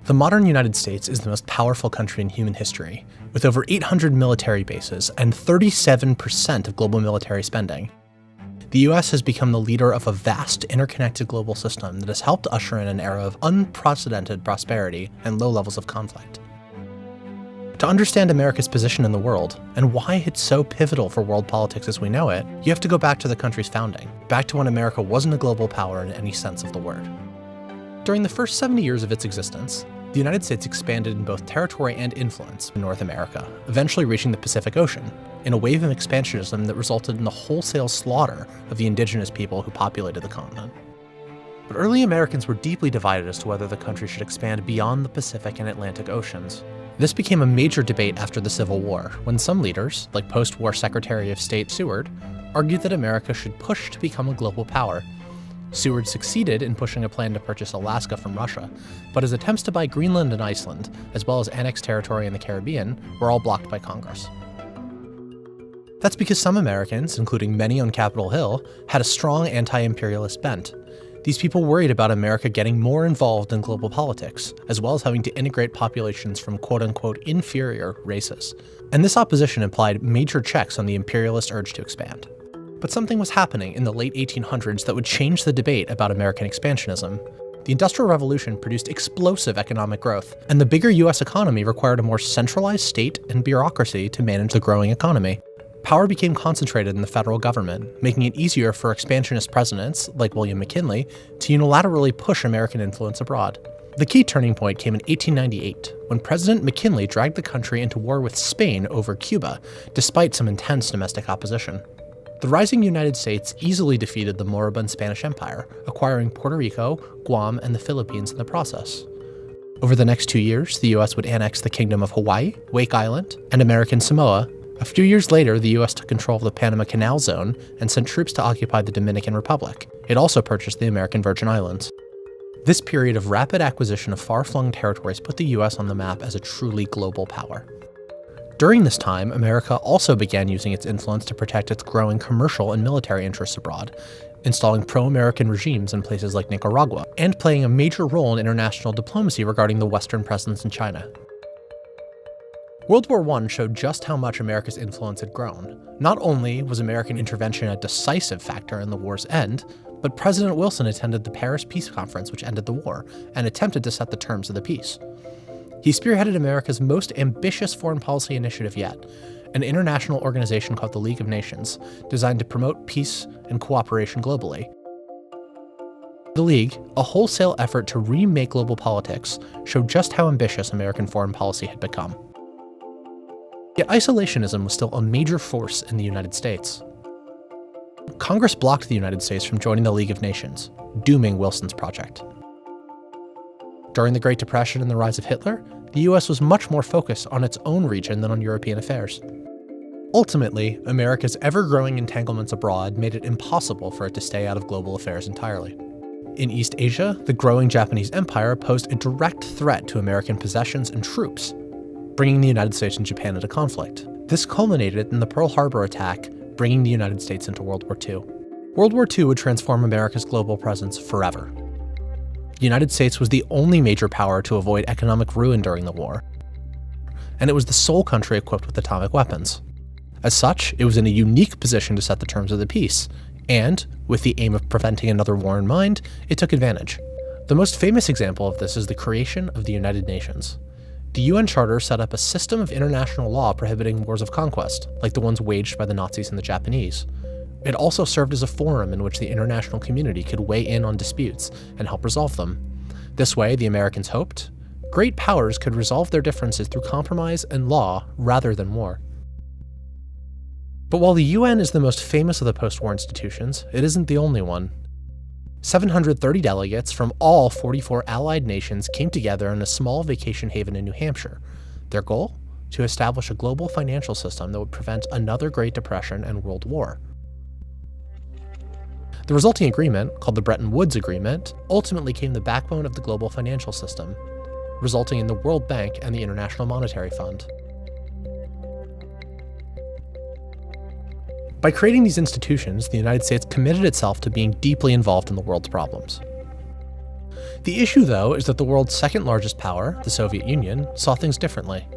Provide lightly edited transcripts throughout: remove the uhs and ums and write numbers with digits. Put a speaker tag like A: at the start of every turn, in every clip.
A: The modern United States is the most powerful country in human history, with over 800 military bases and 37% of global military spending. The US has become the leader of a vast, interconnected global system that has helped usher in an era of unprecedented prosperity and low levels of conflict. To understand America's position in the world, and why it's so pivotal for world politics as we know it, you have to go back to the country's founding, back to when America wasn't a global power in any sense of the word. During the first 70 years of its existence, the United States expanded in both territory and influence in North America, eventually reaching the Pacific Ocean, in a wave of expansionism that resulted in the wholesale slaughter of the indigenous people who populated the continent. But early Americans were deeply divided as to whether the country should expand beyond the Pacific and Atlantic Oceans. This became a major debate after the Civil War, when some leaders, like post-war Secretary of State Seward, argued that America should push to become a global power. Seward succeeded in pushing a plan to purchase Alaska from Russia, but his attempts to buy Greenland and Iceland, as well as annexed territory in the Caribbean, were all blocked by Congress. That's because some Americans, including many on Capitol Hill, had a strong anti-imperialist bent. These people worried about America getting more involved in global politics, as well as having to integrate populations from quote-unquote inferior races. And this opposition implied major checks on the imperialist urge to expand. But something was happening in the late 1800s that would change the debate about American expansionism. The Industrial Revolution produced explosive economic growth, and the bigger US economy required a more centralized state and bureaucracy to manage the growing economy. Power became concentrated in the federal government, making it easier for expansionist presidents, like William McKinley, to unilaterally push American influence abroad. The key turning point came in 1898, when President McKinley dragged the country into war with Spain over Cuba, despite some intense domestic opposition. The rising United States easily defeated the moribund Spanish Empire, acquiring Puerto Rico, Guam, and the Philippines in the process. Over the next 2 years, the US would annex the Kingdom of Hawaii, Wake Island, and American Samoa. A few years later, the US took control of the Panama Canal Zone and sent troops to occupy the Dominican Republic. It also purchased the American Virgin Islands. This period of rapid acquisition of far-flung territories put the US on the map as a truly global power. During this time, America also began using its influence to protect its growing commercial and military interests abroad, installing pro-American regimes in places like Nicaragua, and playing a major role in international diplomacy regarding the Western presence in China. World War I showed just how much America's influence had grown. Not only was American intervention a decisive factor in the war's end, but President Wilson attended the Paris Peace Conference, which ended the war, and attempted to set the terms of the peace. He spearheaded America's most ambitious foreign policy initiative yet, an international organization called the League of Nations, designed to promote peace and cooperation globally. The League, a wholesale effort to remake global politics, showed just how ambitious American foreign policy had become. Yet isolationism was still a major force in the United States. Congress blocked the United States from joining the League of Nations, dooming Wilson's project. During the Great Depression and the rise of Hitler, the US was much more focused on its own region than on European affairs. Ultimately, America's ever-growing entanglements abroad made it impossible for it to stay out of global affairs entirely. In East Asia, the growing Japanese Empire posed a direct threat to American possessions and troops, bringing the United States and Japan into conflict. This culminated in the Pearl Harbor attack, bringing the United States into World War II. World War II would transform America's global presence forever. The United States was the only major power to avoid economic ruin during the war, and it was the sole country equipped with atomic weapons. As such, it was in a unique position to set the terms of the peace, and, with the aim of preventing another war in mind, it took advantage. The most famous example of this is the creation of the United Nations. The UN Charter set up a system of international law prohibiting wars of conquest, like the ones waged by the Nazis and the Japanese. It also served as a forum in which the international community could weigh in on disputes and help resolve them. This way, the Americans hoped, great powers could resolve their differences through compromise and law rather than war. But while the UN is the most famous of the post-war institutions, it isn't the only one. 730 delegates from all 44 allied nations came together in a small vacation haven in New Hampshire. Their goal? To establish a global financial system that would prevent another Great Depression and World War. The resulting agreement, called the Bretton Woods Agreement, ultimately became the backbone of the global financial system, resulting in the World Bank and the International Monetary Fund. By creating these institutions, the United States committed itself to being deeply involved in the world's problems. The issue, though, is that the world's second largest power, the Soviet Union, saw things differently.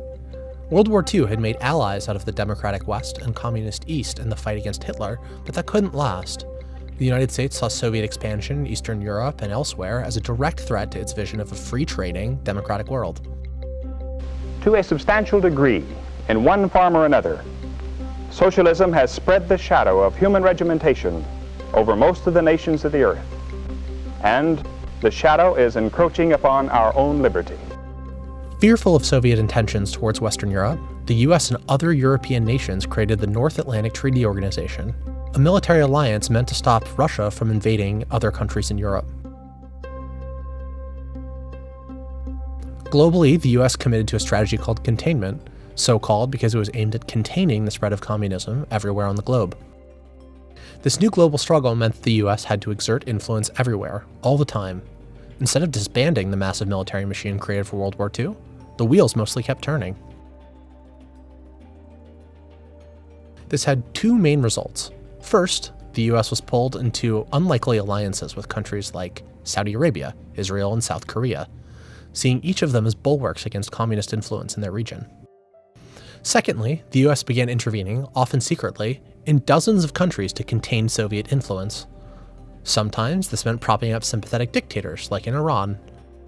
A: World War II had made allies out of the democratic West and communist East in the fight against Hitler, but that couldn't last. The United States saw Soviet expansion in Eastern Europe and elsewhere as a direct threat to its vision of a free-trading, democratic world.
B: To a substantial degree, in one form or another, socialism has spread the shadow of human regimentation over most of the nations of the earth, and the shadow is encroaching upon our own liberty.
A: Fearful of Soviet intentions towards Western Europe, the US and other European nations created the North Atlantic Treaty Organization, a military alliance meant to stop Russia from invading other countries in Europe. Globally, the US committed to a strategy called containment, so called because it was aimed at containing the spread of communism everywhere on the globe. This new global struggle meant that the US had to exert influence everywhere, all the time. Instead of disbanding the massive military machine created for World War II, the wheels mostly kept turning. This had two main results. First, the US was pulled into unlikely alliances with countries like Saudi Arabia, Israel, and South Korea, seeing each of them as bulwarks against communist influence in their region. Secondly, the US began intervening, often secretly, in dozens of countries to contain Soviet influence. Sometimes this meant propping up sympathetic dictators, like in Iran.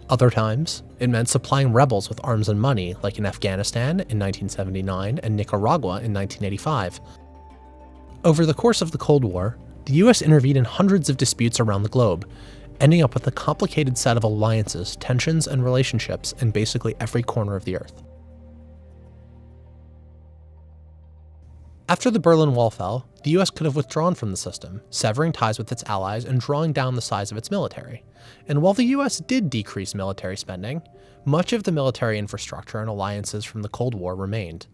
A: Other times, it meant supplying rebels with arms and money, like in Afghanistan in 1979 and Nicaragua in 1985. Over the course of the Cold War, the US intervened in hundreds of disputes around the globe, ending up with a complicated set of alliances, tensions, and relationships in basically every corner of the Earth. After the Berlin Wall fell, the US could have withdrawn from the system, severing ties with its allies and drawing down the size of its military. And while the US did decrease military spending, much of the military infrastructure and alliances from the Cold War remained.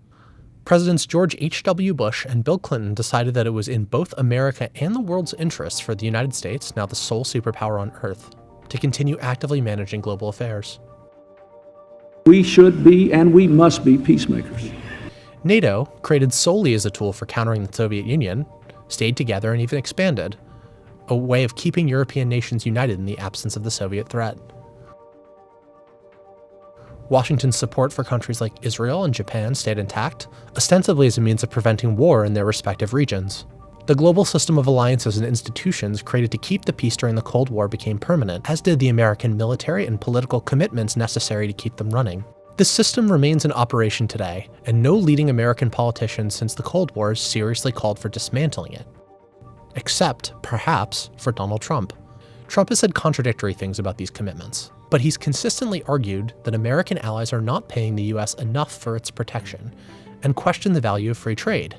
A: Presidents George H.W. Bush and Bill Clinton decided that it was in both America and the world's interests for the United States, now the sole superpower on Earth, to continue actively managing global affairs.
C: We should be and we must be peacemakers.
A: NATO, created solely as a tool for countering the Soviet Union, stayed together and even expanded, a way of keeping European nations united in the absence of the Soviet threat. Washington's support for countries like Israel and Japan stayed intact, ostensibly as a means of preventing war in their respective regions. The global system of alliances and institutions created to keep the peace during the Cold War became permanent, as did the American military and political commitments necessary to keep them running. This system remains in operation today, and no leading American politician since the Cold War has seriously called for dismantling it. Except, perhaps, for Donald Trump. Trump has said contradictory things about these commitments, but he's consistently argued that American allies are not paying the US enough for its protection, and questioned the value of free trade.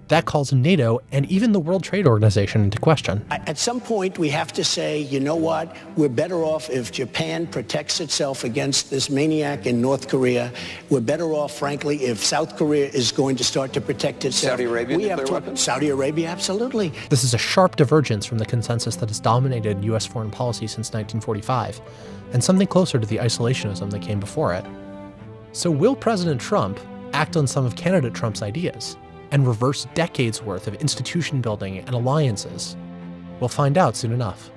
A: That calls NATO and even the World Trade Organization into question.
D: At some point, we have to say, you know what? We're better off if Japan protects itself against this maniac in North Korea. We're better off, frankly, if South Korea is going to start to protect itself.
E: Saudi Arabia, nuclear weapons?
D: Saudi Arabia, absolutely.
A: This is a sharp divergence from the consensus that has dominated US foreign policy since 1945, and something closer to the isolationism that came before it. So will President Trump act on some of candidate Trump's ideas and reverse decades worth of institution building and alliances? We'll find out soon enough.